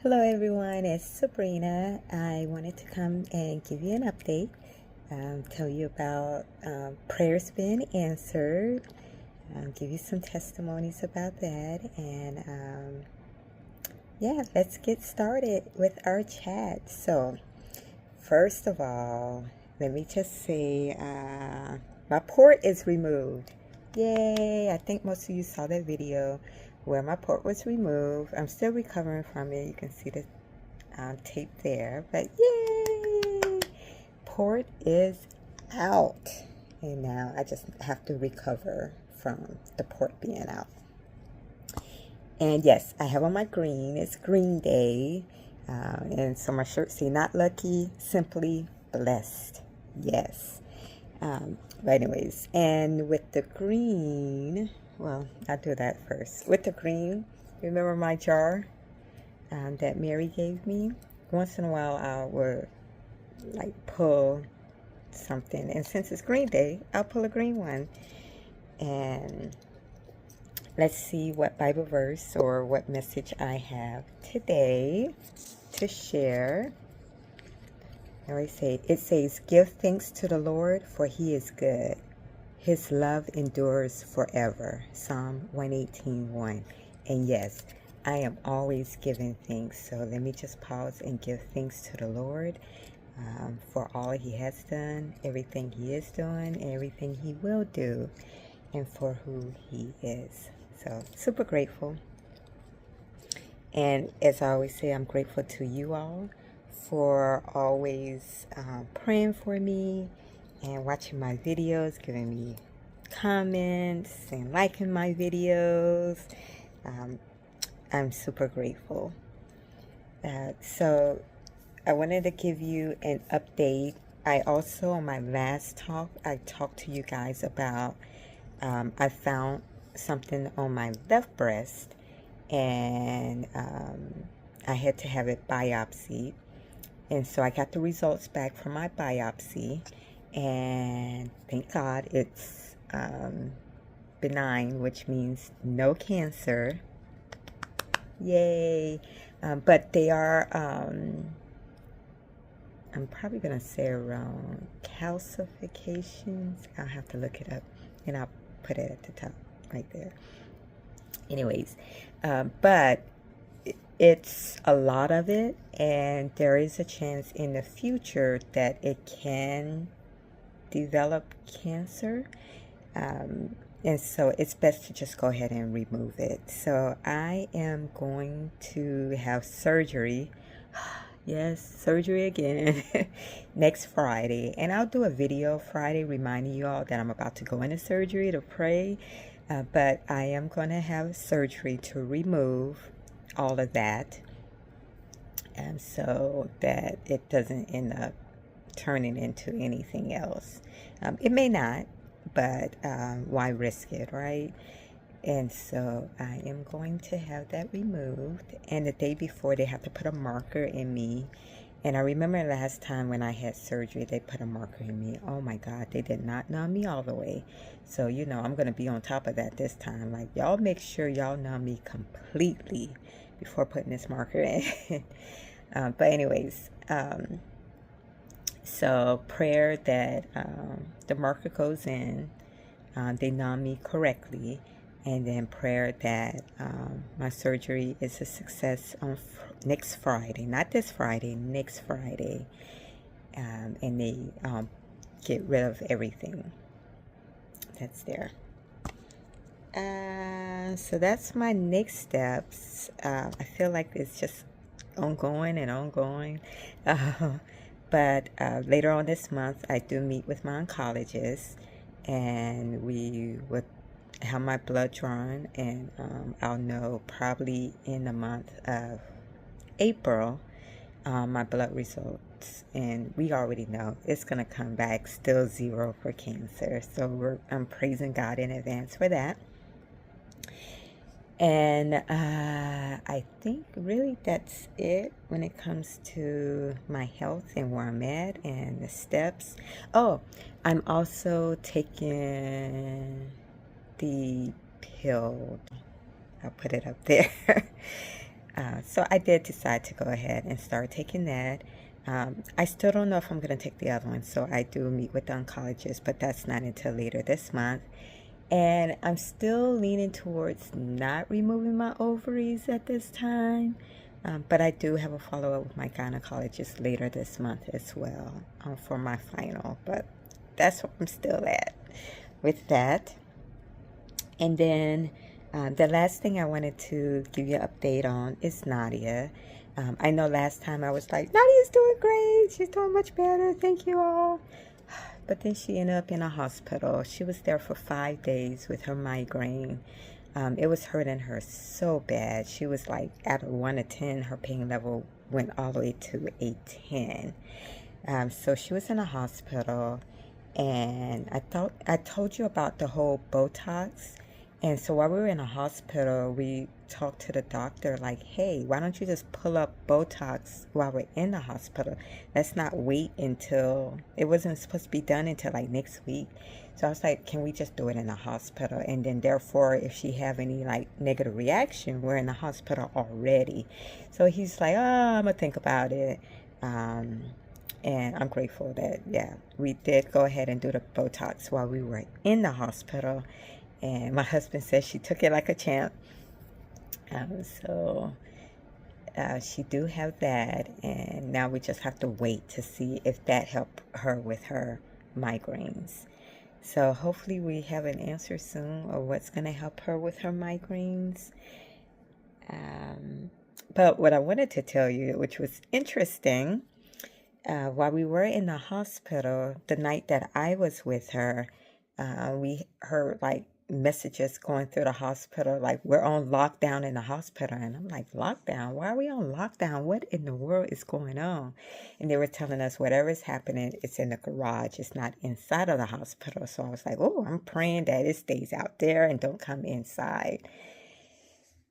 Hello everyone, it's Sabrina. I wanted to come and give you an update, tell you about prayers being answered, give you some testimonies about that, and yeah, let's get started with our chat. So, first of all, let me just say my port is removed. Yay! I think most of you saw that video where my port was removed. I'm still recovering from it. You can see the tape there, but yay! Port is out. And now I just have to recover from the port being out. And yes, I have on my green. It's Green Day. And so my shirt say, not lucky, simply blessed. Yes. But anyways, and with the green, well, I'll do that first. With the green, remember my jar that Mary gave me? Once in a while, I will like pull something. And since it's Green Day, I'll pull a green one. And let's see what Bible verse or what message I have today to share. It says, give thanks to the Lord, for he is good. His love endures forever. Psalm 118:1. And yes, I am always giving thanks. So let me just pause and give thanks to the Lord for all he has done, everything he is doing, and everything he will do, and for who he is. So super grateful. And as I always say, I'm grateful to you all for always praying for me and watching my videos, giving me comments and liking my videos. I'm super grateful. So I wanted to give you an update. I also, on my last talk, I talked to you guys about I found something on my left breast, and I had to have it biopsied. And so I got the results back from my biopsy, and thank God it's benign, which means no cancer. Yay. But they are, I'm probably going to say around calcifications. I'll have to look it up, and I'll put it at the top right there. Anyways, but it's a lot of it, and there is a chance in the future that it can develop cancer. And so it's best to just go ahead and remove it. So I am going to have surgery. Yes, surgery again next Friday. And I'll do a video Friday reminding you all that I'm about to go into surgery to pray. But I am going to have surgery to remove all of that, and so that it doesn't end up turning into anything else. It may not, but why risk it, right? And so I am going to have that removed, and the day before they have to put a marker in me. And I remember last time when I had surgery, they put a marker in me. Oh my God, they did not numb me all the way. So, you know, I'm going to be on top of that this time. Like, y'all make sure y'all numb me completely before putting this marker in. But anyways, so prayer that the marker goes in, they numb me correctly, and then prayer that my surgery is a success on next Friday, not this Friday, next Friday, and they get rid of everything that's there. So that's my next steps. I feel like it's just ongoing and ongoing. But later on this month, I do meet with my oncologist, and we would have my blood drawn, and I'll know probably in the month of April my blood results, and we already know it's gonna come back still 0 for cancer. So I'm praising God in advance for that. And I think really that's it when it comes to my health and where I'm at and the steps. Oh, I'm also taking the pill. I'll put it up there. So I did decide to go ahead and start taking that. I still don't know if I'm going to take the other one, so I do meet with the oncologist, but that's not until later this month. And I'm still leaning towards not removing my ovaries at this time. But I do have a follow-up with my gynecologist later this month as well, for my final. But that's where I'm still at with that. And then the last thing I wanted to give you an update on is Nadia. I know last time I was like, Nadia's doing great. She's doing much better. Thank you all. But then she ended up in a hospital. She was there for 5 days with her migraine. It was hurting her so bad. She was like, out of 1 to 10, her pain level went all the way to a 10. So she was in a hospital, and I told you about the whole Botox. And so while we were in a hospital, we talked to the doctor like, hey, why don't you just pull up Botox while we're in the hospital? Let's not wait until, it wasn't supposed to be done until like next week. So I was like, can we just do it in the hospital? And then therefore, if she have any like negative reaction, we're in the hospital already. So he's like, oh, I'm gonna think about it. And I'm grateful that, yeah, we did go ahead and do the Botox while we were in the hospital. And my husband says she took it like a champ. So she do have that. And now we just have to wait to see if that helped her with her migraines. So hopefully we have an answer soon of what's going to help her with her migraines. But what I wanted to tell you, which was interesting, while we were in the hospital, the night that I was with her, we heard like messages going through the hospital, like we're on lockdown in the hospital. And I'm like, lockdown? Why are we on lockdown? What in the world is going on? And they were telling us whatever is happening, it's in the garage. It's not inside of the hospital. So I was like, oh, I'm praying that it stays out there and don't come inside.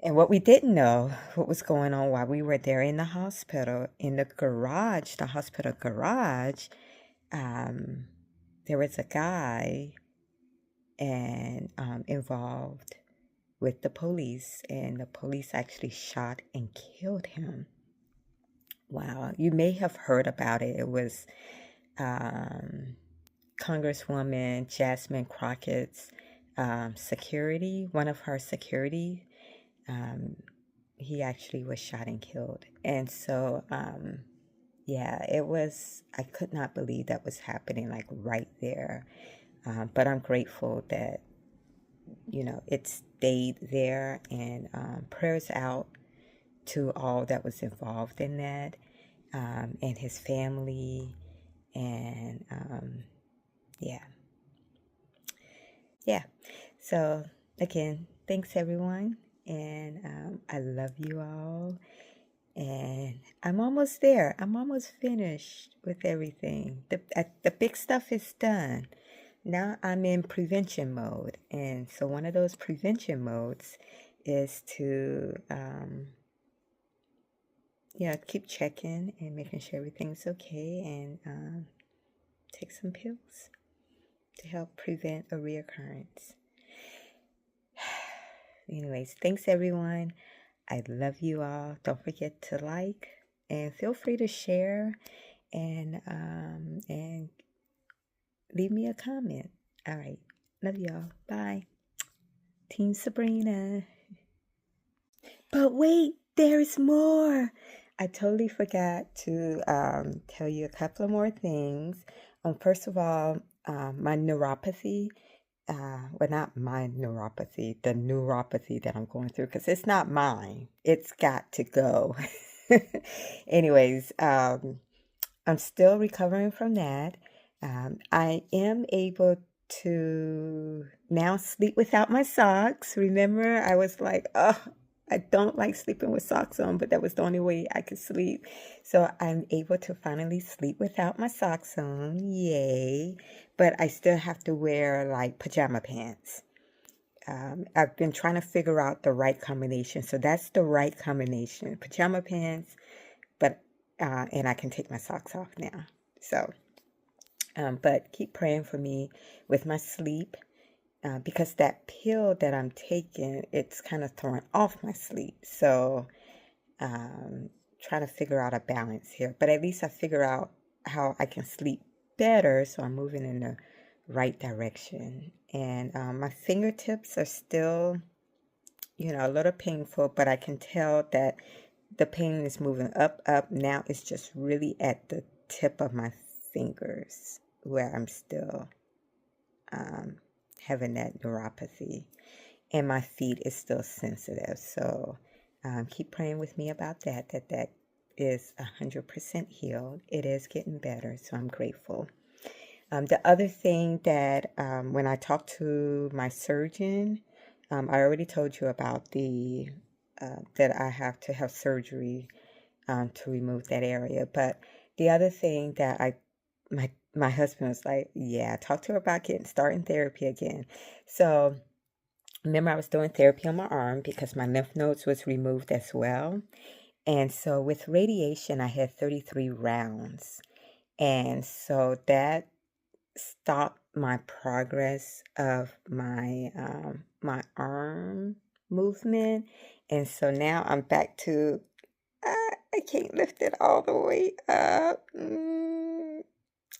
And what we didn't know, what was going on while we were there in the hospital, in the garage, the hospital garage, there was a guy and involved with the police, and the police actually shot and killed him. Wow, you may have heard about it. It was Congresswoman Jasmine Crockett's security, one of her security. He actually was shot and killed. And so, yeah, it was, I could not believe that was happening like right there. But I'm grateful that, you know, it stayed there, and prayers out to all that was involved in that, and his family, and yeah. So again, thanks everyone, and I love you all, and I'm almost there. I'm almost finished with everything. The big stuff is done. Now I'm in prevention mode, and so one of those prevention modes is to keep checking and making sure everything's okay, and take some pills to help prevent a reoccurrence. Anyways, thanks everyone. I love you all. Don't forget to like, and feel free to share, and leave me a comment. All right. Love y'all. Bye. Team Sabrina. But wait, there's more. I totally forgot to tell you a couple of more things. First of all, my neuropathy. Well, not my neuropathy, the neuropathy that I'm going through, because it's not mine. It's got to go. Anyways, I'm still recovering from that. I am able to now sleep without my socks. Remember, I was like, oh, I don't like sleeping with socks on, but that was the only way I could sleep. So I'm able to finally sleep without my socks on. Yay. But I still have to wear like pajama pants. I've been trying to figure out the right combination. So that's the right combination. Pajama pants, but and I can take my socks off now. So, but keep praying for me with my sleep. Because that pill that I'm taking, it's kind of throwing off my sleep. So trying to figure out a balance here. But at least I figure out how I can sleep better, so I'm moving in the right direction. And my fingertips are still, a little painful, but I can tell that the pain is moving up, up. Now it's just really at the tip of my fingers where I'm still having that neuropathy. And my feet is still sensitive. So keep praying with me about that is 100% healed. It is getting better, so I'm grateful. The other thing that when I talked to my surgeon, I already told you about the that I have to have surgery to remove that area. But the other thing that my husband was like, yeah, talk to her about starting therapy again. So remember, I was doing therapy on my arm because my lymph nodes was removed as well. And so with radiation, I had 33 rounds. And so that stopped my progress of my arm movement. And so now I'm back to I can't lift it all the way up. And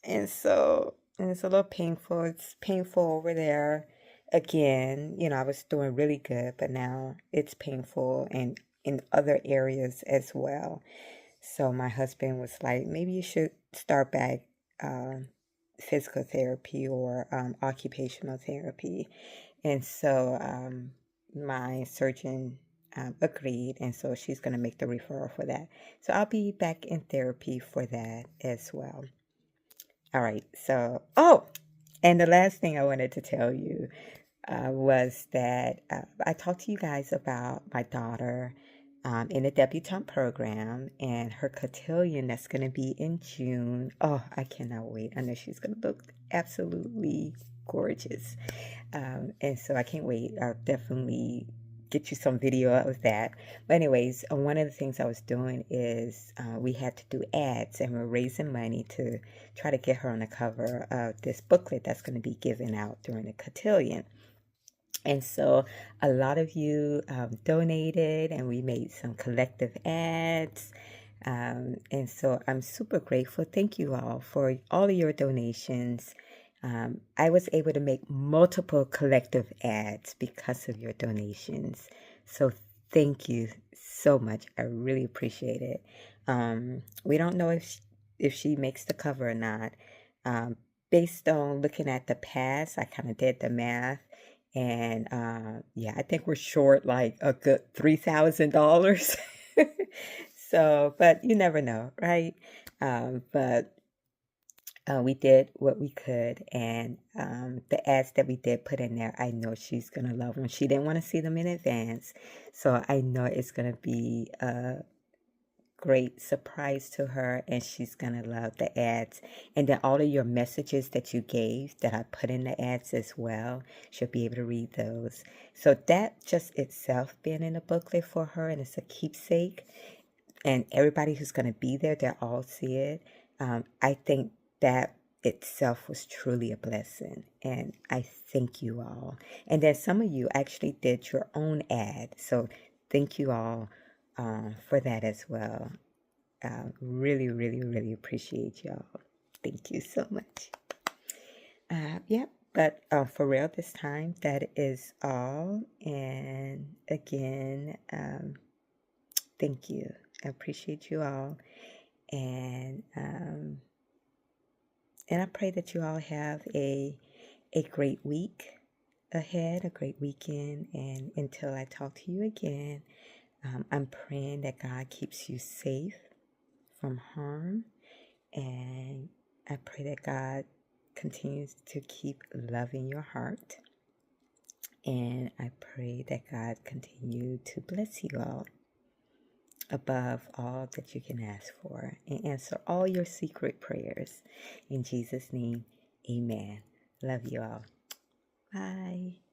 it's a little painful. It's painful over there. Again, I was doing really good, but now it's painful and in other areas as well. So my husband was like, maybe you should start back physical therapy or occupational therapy. And so my surgeon agreed, and so she's going to make the referral for that. So I'll be back in therapy for that as well. All right. So, and the last thing I wanted to tell you was that I talked to you guys about my daughter in a debutante program and her cotillion that's going to be in June. Oh, I cannot wait. I know she's going to look absolutely gorgeous. And so I can't wait. I'll definitely get you some video of that. But anyways, one of the things I was doing is we had to do ads, and we're raising money to try to get her on the cover of this booklet that's going to be given out during the cotillion. And so a lot of you donated, and we made some collective ads. And so I'm super grateful. Thank you all for all of your donations. I was able to make multiple collective ads because of your donations. So thank you so much. I really appreciate it. We don't know if she makes the cover or not. Based on looking at the past, I kind of did the math. And yeah, I think we're short like a good $3,000. So, but you never know, right? But we did what we could, and the ads that we did put in there, I know she's gonna love them. She didn't want to see them in advance, so I know it's gonna be a great surprise to her, and she's gonna love the ads. And then all of your messages that you gave that I put in the ads as well, she'll be able to read those. So that just itself being in a booklet for her, and it's a keepsake, and everybody who's gonna be there, they'll all see it. I think that itself was truly a blessing, and I thank you all. And then some of you actually did your own ad, so thank you all for that as well. Really, really, really appreciate y'all. Thank you so much. Yeah, but for real this time, that is all. And again, thank you. I appreciate you all. And I pray that you all have a great week ahead, a great weekend. And until I talk to you again, I'm praying that God keeps you safe from harm. And I pray that God continues to keep loving your heart. And I pray that God continue to bless you all above all that you can ask for, and answer all your secret prayers. In Jesus' name, amen. Love you all. Bye.